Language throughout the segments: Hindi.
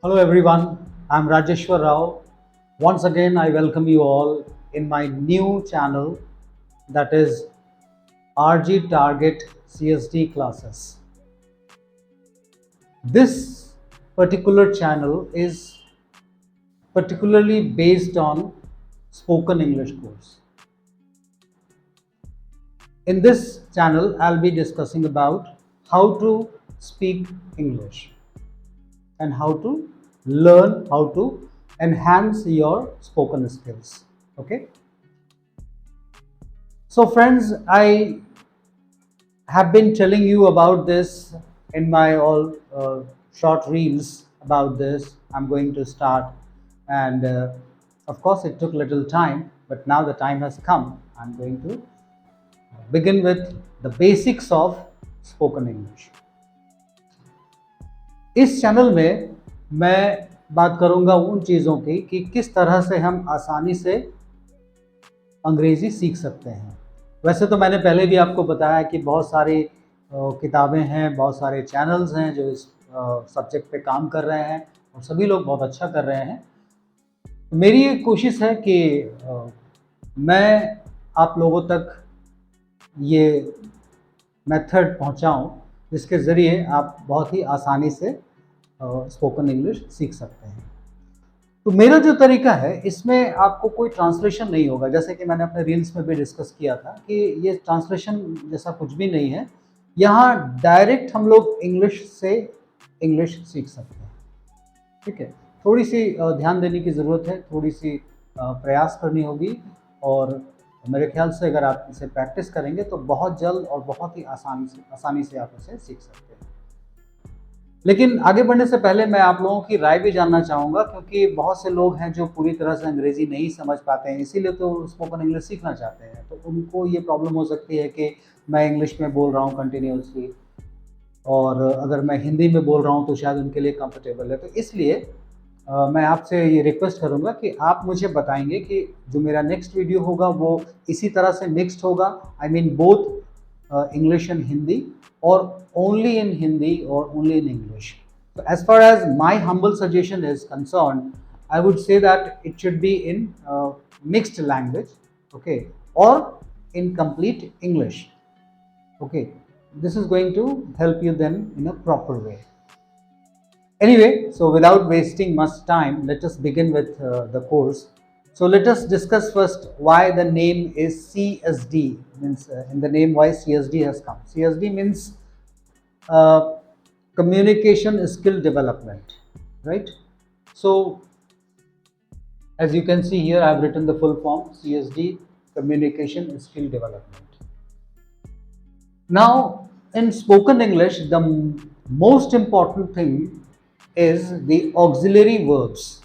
Hello everyone, I'm Rajeshwar Rao. Once again, I welcome you all in my new channel that is RG Target CSD classes. This particular channel is particularly based on spoken English course. In this channel, I'll be discussing about how to speak English and how to learn how to enhance your spoken skills. Okay, so friends, I have been telling you about this in my all short reels about this. I'm going to start, and of course, it took little time, but now the time has come. I'm going to begin with the basics of spoken English. इस चैनल में मैं बात करूंगा उन चीज़ों की कि किस तरह से हम आसानी से अंग्रेज़ी सीख सकते हैं। वैसे तो मैंने पहले भी आपको बताया कि बहुत सारी किताबें हैं, बहुत सारे चैनल्स हैं जो इस सब्जेक्ट पे काम कर रहे हैं और सभी लोग बहुत अच्छा कर रहे हैं। मेरी एक कोशिश है कि मैं आप लोगों तक ये मेथड पहुंचाऊं जिसके ज़रिए आप बहुत ही आसानी से स्पोकन इंग्लिश सीख सकते हैं। तो मेरा जो तरीका है इसमें आपको कोई ट्रांसलेशन नहीं होगा, जैसे कि मैंने अपने रील्स में भी डिस्कस किया था कि ये ट्रांसलेशन जैसा कुछ भी नहीं है। यहाँ डायरेक्ट हम लोग इंग्लिश से इंग्लिश सीख सकते हैं। ठीक है, थोड़ी सी ध्यान देने की ज़रूरत है, थोड़ी सी प्रयास करनी होगी और मेरे ख्याल से अगर आप इसे प्रैक्टिस करेंगे तो बहुत जल्द और बहुत ही आसानी से आप इसे सीख सकते हैं। लेकिन आगे बढ़ने से पहले मैं आप लोगों की राय भी जानना चाहूँगा, क्योंकि बहुत से लोग हैं जो पूरी तरह से अंग्रेज़ी नहीं समझ पाते हैं, इसीलिए तो स्पोकन इंग्लिश सीखना चाहते हैं। तो उनको ये प्रॉब्लम हो सकती है कि मैं इंग्लिश में बोल रहा हूँ कंटिन्यूसली और अगर मैं हिंदी में बोल रहा हूँ तो शायद उनके लिए कंफर्टेबल है। तो इसलिए मैं आपसे ये रिक्वेस्ट करूँगा कि आप मुझे बताएंगे कि जो मेरा नेक्स्ट वीडियो होगा वो इसी तरह से मिक्स्ड होगा, I mean both English and Hindi, or only in Hindi or only in English. So as far as my humble suggestion is concerned, I would say that it should be in mixed language, okay, or in complete English. Okay, this is going to help you then in a proper way. Anyway, so without wasting much time, let us begin with the course. So let us discuss first why the name is CSD. Means in the name why CSD has come. CSD means uh, communication skill development, right? So as you can see here, I have written the full form CSD, communication skill development. Now in spoken English, the most important thing is the auxiliary verbs.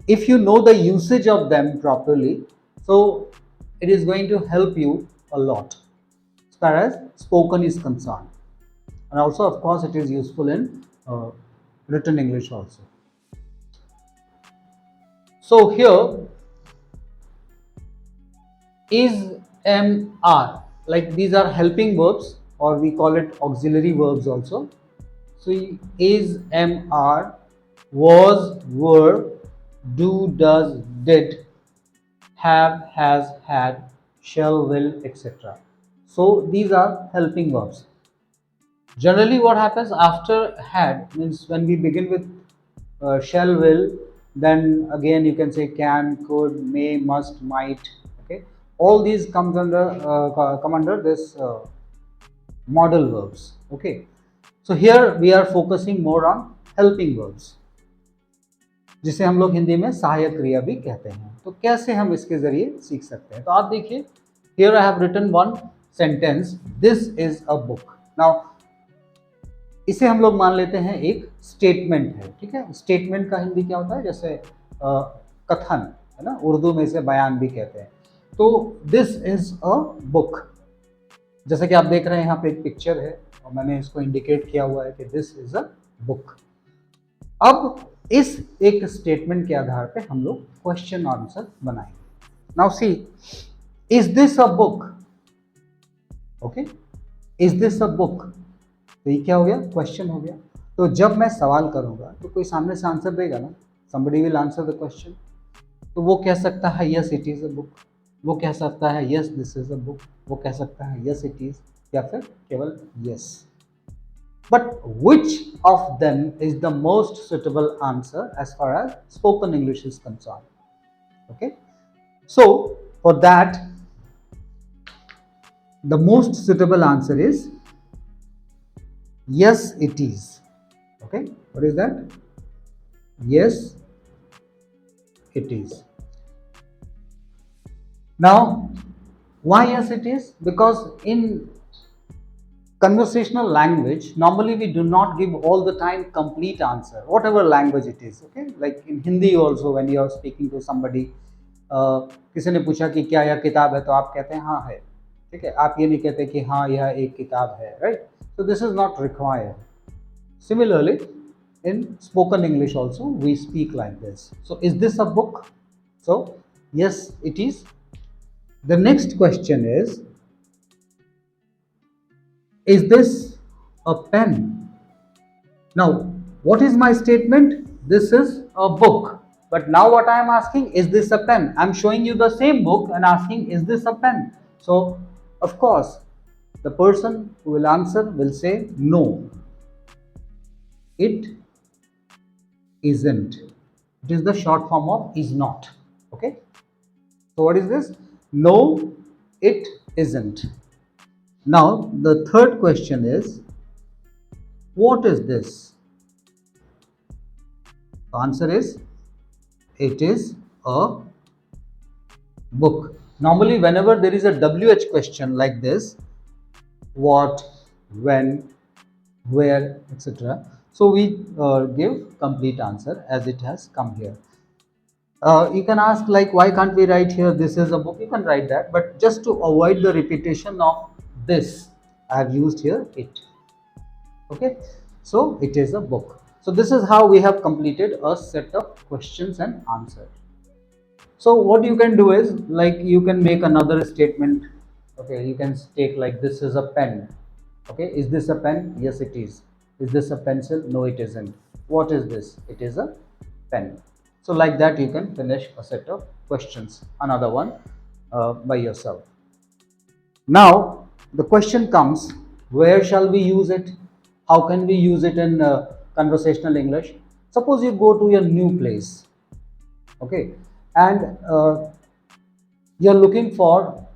If you know the usage of them properly, so it is going to help you a lot as far as spoken is concerned, and also of course it is useful in written English also. So here is MR, like these are helping verbs or we call it auxiliary verbs also. So is, MR, was, were, do, does, did, have, has, had, shall, will, etc. So these are helping verbs. Generally what happens after had means when we begin with shall, will, then again you can say can, could, may, must, might. Okay, all these come under this modal verbs. Okay, so here we are focusing more on helping verbs, जिसे हम लोग हिंदी में सहायक क्रिया भी कहते हैं। तो कैसे हम इसके जरिए सीख सकते हैं, तो आप देखिए, here I have written one sentence, this is a book. Now इसे हम लोग मान लेते हैं एक स्टेटमेंट है। ठीक है, स्टेटमेंट का हिंदी क्या होता है, जैसे कथन है ना, उर्दू में इसे बयान भी कहते हैं। तो दिस इज अ बुक, जैसे कि आप देख रहे हैं यहाँ पे एक पिक्चर है और मैंने इसको इंडिकेट किया हुआ है कि दिस इज अ बुक। अब इस एक स्टेटमेंट के आधार पे हम लोग क्वेश्चन आंसर बनाएंगे। Now see, is this a book, okay, is this a book, तो ये क्या हो गया, क्वेश्चन हो गया। तो जब मैं सवाल करूंगा तो कोई सामने से आंसर देगा ना, somebody will answer the question। तो वो कह सकता है yes it is a book, वो कह सकता है yes this is a book, वो कह सकता है yes it is, या फिर केवल yes। But which of them is the most suitable answer as far as spoken English is concerned? Okay, so for that the most suitable answer is yes it is। Okay, what is that? Yes it is। Now why yes it is? Because in conversational language normally we do not give all the time complete answer, whatever language it is। Okay, like in Hindi also when you are speaking to somebody, किसी ने पूछा कि क्या यह किताब है, तो आप कहते हैं हाँ है, ठीक है, आप ये नहीं कहते कि हाँ यह एक किताब है, right. So this is not required। Similarly in spoken English also we speak like this। So is this a book? So yes it is। The next question is this a pen? Now what is my statement? This is a book, but now what I am asking, is this a pen? I am showing you the same book and asking, is this a pen? So of course the person who will answer will say no, it isn't। It is the short form of is not। Okay, so what is this? No, it isn't। Now the third question is, what is this? The answer is, it is a book। Normally whenever there is a WH question like this, what, when, where, etc., so we give complete answer as it has come here। You can ask like, why can't we write here this is a book? You can write that, but just to avoid the repetition of this, I have used here it। Okay, so it is a book। So this is how we have completed a set of questions and answers। So what you can do is, like, you can make another statement। Okay, you can take like, this is a pen। Okay, is this a pen? Yes it is। Is this a pencil? No it isn't। What is this? It is a pen। So like that you can finish a set of questions, another one by yourself। Now the question comes, where shall we use it? How can we use it in conversational English? Suppose you go to a new place, okay, and you're looking for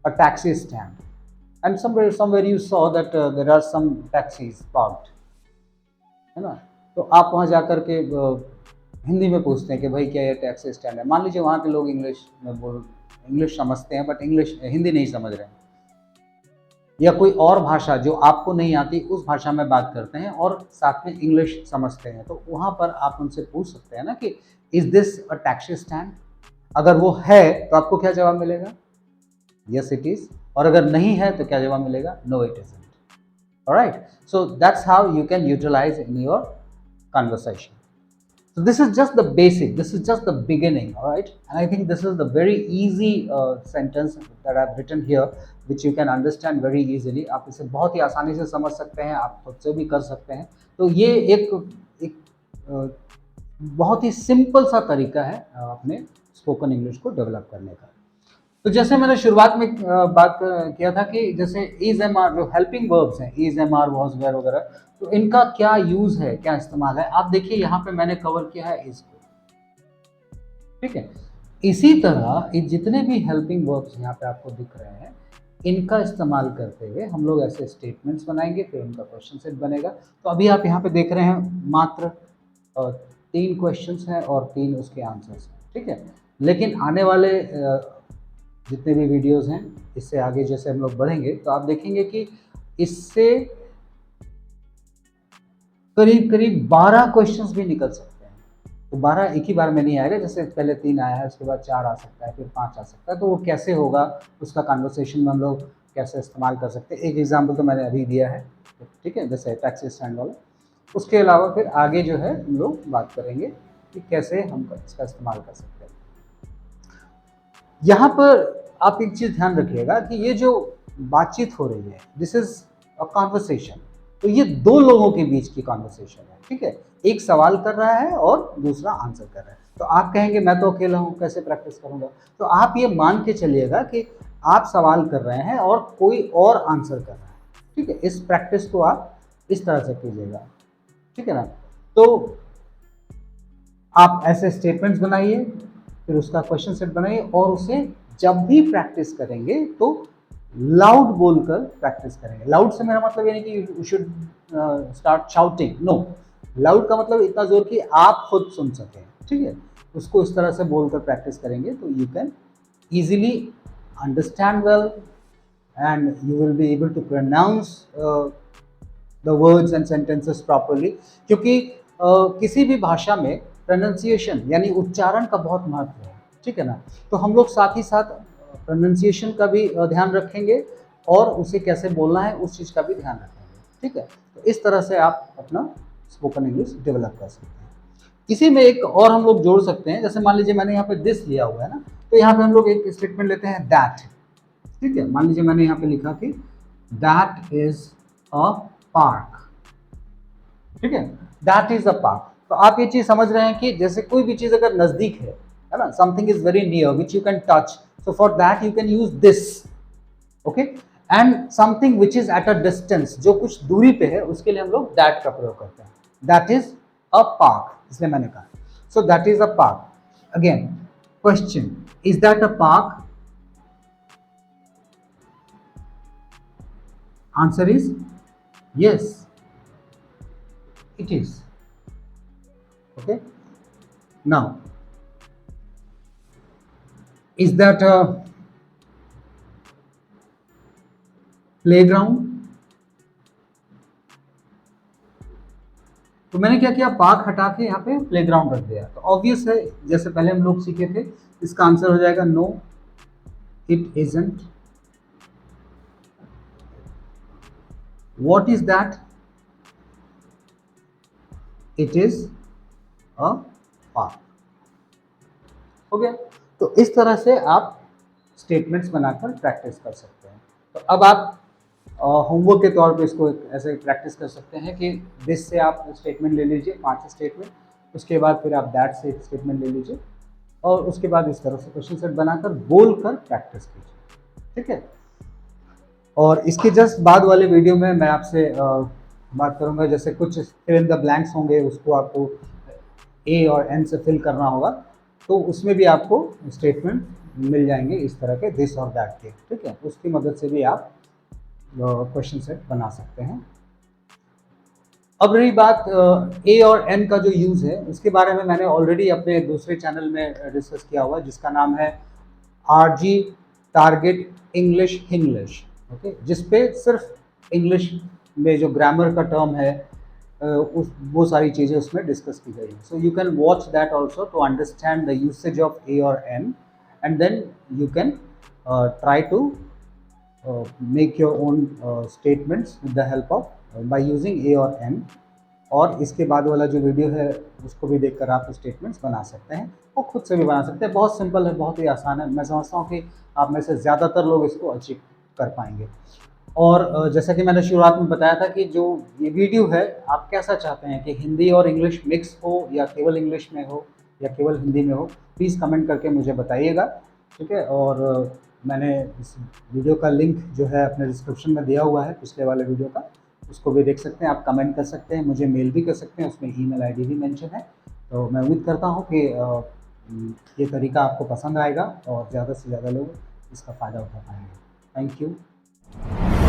a taxi stand, and somewhere you saw that there are some taxis parked, है ना। तो आप वहाँ जाकर के हिंदी में पूछते हैं कि भाई क्या ये टैक्सी स्टैंड है। मान लीजिए वहाँ के लोग इंग्लिश समझते हैं, बट हिंदी नहीं समझ रहे हैं, या कोई और भाषा जो आपको नहीं आती उस भाषा में बात करते हैं और साथ में इंग्लिश समझते हैं, तो वहाँ पर आप उनसे पूछ सकते हैं ना कि is this a taxi stand. अगर वो है तो आपको क्या जवाब मिलेगा? Yes it is. और अगर नहीं है तो क्या जवाब मिलेगा? No it isn't. Alright, so that's how you can utilize in your conversation। So this is just the basic, this is just the beginning, all right, and I think this is the very easy sentence that I've written here, which you can understand very easily। आप इसे बहुत ही आसानी से समझ सकते हैं, आप खुद से भी कर सकते हैं। तो ये एक बहुत ही सिंपल सा तरीका है अपने स्पोकन इंग्लिश को डेवलप करने का। तो जैसे मैंने शुरुआत में बात किया था कि जैसे इज एम आर, जो हेल्पिंग वर्ब्स हैं, is am are was were वगैरह, तो इनका क्या यूज है, क्या इस्तेमाल है। आप देखिए यहाँ पे मैंने कवर किया है इसको, ठीक है। इसी तरह जितने भी हेल्पिंग वर्ब्स यहाँ पे आपको दिख रहे हैं, इनका इस्तेमाल करते हुए हम लोग ऐसे स्टेटमेंट्स बनाएंगे, फिर उनका क्वेश्चन सेट बनेगा। तो अभी आप यहाँ पे देख रहे हैं मात्र 3 क्वेश्चंस हैं और 3 उसके आंसर्स हैं, ठीक है। लेकिन आने वाले जितने भी वीडियोस हैं, इससे आगे जैसे हम लोग बढ़ेंगे तो आप देखेंगे कि इससे करीब करीब 12 क्वेश्चंस भी निकल सकते हैं। तो 12 एक ही बार में नहीं आएगा, जैसे पहले 3 आया है, उसके बाद 4 आ सकता है, फिर 5 आ सकता है। तो वो कैसे होगा, उसका कन्वर्सेशन में हम लोग कैसे इस्तेमाल कर सकते हैं, एक एग्जाम्पल तो मैंने अभी दिया है, ठीक है, जैसे टैक्सी स्टैंड वाला। उसके अलावा फिर आगे जो है हम लोग बात करेंगे कि कैसे हम इसका इस्तेमाल कर सकते हैं। यहाँ पर आप एक चीज़ ध्यान रखिएगा कि ये जो बातचीत हो रही है, दिस इज अ कॉन्वर्सेशन, तो ये दो लोगों के बीच की कॉन्वर्सेशन है, ठीक है। एक सवाल कर रहा है और दूसरा आंसर कर रहा है। तो आप कहेंगे मैं तो अकेला हूँ, कैसे प्रैक्टिस करूँगा? तो आप ये मान के चलिएगा कि आप सवाल कर रहे हैं और कोई और आंसर कर रहा है, ठीक है। इस प्रैक्टिस को आप इस तरह से कीजिएगा, ठीक है ना। तो आप ऐसे स्टेटमेंट्स बनाइए, फिर उसका क्वेश्चन सेट बनाइए और उसे जब भी प्रैक्टिस करेंगे तो लाउड बोलकर प्रैक्टिस करेंगे। लाउड से मेरा मतलब ये नहीं कि you should start shouting, no. Loud का मतलब इतना जोर कि आप खुद सुन सकें, ठीक है। उसको इस तरह से बोलकर प्रैक्टिस करेंगे तो you can easily understand well and you will be able to pronounce the words and sentences properly। क्योंकि किसी भी भाषा में प्रोनाउंसिएशन यानी उच्चारण का बहुत महत्व है, ठीक है ना। तो हम लोग साथ ही साथ प्रोनाउंसिएशन का भी ध्यान रखेंगे और उसे कैसे बोलना है उस चीज़ का भी ध्यान रखेंगे, ठीक है। तो इस तरह से आप अपना स्पोकन इंग्लिश डेवलप कर सकते हैं। इसी में एक और हम लोग जोड़ सकते हैं, जैसे मान लीजिए मैंने यहाँ पे दिस लिया हुआ है ना, तो यहाँ पे हम लोग एक स्टेटमेंट लेते हैं दैट, ठीक है। मान लीजिए मैंने यहाँ पे लिखा कि दैट इज अ पार्क, ठीक है। That is a park. तो आप ये चीज समझ रहे हैं कि जैसे कोई भी चीज अगर नजदीक है ना, something is very near which you can touch, so for that you can use this, okay. And something which is at a distance, जो कुछ दूरी पे है, उसके लिए हम लोग दैट का प्रयोग करते हैं। दैट इज अ पार्क, इसलिए मैंने कहा so that is a park. Again question, is that a park? Answer is yes, it is, okay। Now is that a playground? तो मैंने क्या किया, पार्क हटा के यहाँ पे प्लेग्राउंड रख दिया। तो ऑब्वियस है, जैसे पहले हम लोग सीखे थे, इसका आंसर हो जाएगा no it isn't. What is that? It is a park, हो गया। तो इस तरह से आप स्टेटमेंट्स बनाकर प्रैक्टिस कर सकते हैं। तो अब आप होमवर्क के तौर पे इसको ऐसे प्रैक्टिस कर सकते हैं कि दिस से आप स्टेटमेंट ले लीजिए, 5 स्टेटमेंट, उसके बाद फिर आप दैट से एक स्टेटमेंट ले लीजिए और उसके बाद इस तरह से क्वेश्चन सेट बनाकर बोलकर प्रैक्टिस कीजिए, ठीक है। और इसके जस्ट बाद वाले वीडियो में मैं आपसे बात करूंगा, जैसे कुछ फिल इन द ब्लैंक्स होंगे, उसको आपको ए और एन से फिल करना होगा, तो उसमें भी आपको स्टेटमेंट मिल जाएंगे इस तरह के, दिस और दैट के, ठीक है। उसकी मदद से भी आप क्वेश्चन सेट बना सकते हैं। अब रही बात ए और एन का जो यूज़ है, इसके बारे में मैंने ऑलरेडी अपने दूसरे चैनल में डिस्कस किया हुआ है, जिसका नाम है RG target English Hinglish, okay, जिसपे सिर्फ इंग्लिश में जो ग्रामर का टर्म है वो सारी चीज़ें उसमें डिस्कस की गई हैं। So you can watch that also to understand the usage of A और N, and then you can try to make your own statements with the help of by using A और N। और इसके बाद वाला जो वीडियो है उसको भी देखकर आप स्टेटमेंट्स बना सकते हैं और खुद से भी बना सकते हैं। बहुत सिंपल है, बहुत ही आसान है। मैं समझता हूँ कि आप में से ज़्यादातर लोग इसको अचीव कर पाएंगे। और जैसा कि मैंने शुरुआत में बताया था कि जो ये वीडियो है, आप कैसा चाहते हैं कि हिंदी और इंग्लिश मिक्स हो या केवल इंग्लिश में हो या केवल हिंदी में हो, प्लीज़ कमेंट करके मुझे बताइएगा, ठीक है। और मैंने इस वीडियो का लिंक जो है अपने डिस्क्रिप्शन में दिया हुआ है पिछले वाले वीडियो का, उसको भी देख सकते हैं। आप कमेंट कर सकते हैं, मुझे मेल भी कर सकते हैं, उसमें ईमेल आईडी भी मेंशन है। तो मैं उम्मीद करता हूँ कि ये तरीका आपको पसंद आएगा और ज़्यादा से ज़्यादा लोग इसका फ़ायदा उठा पाएंगे। Thank you.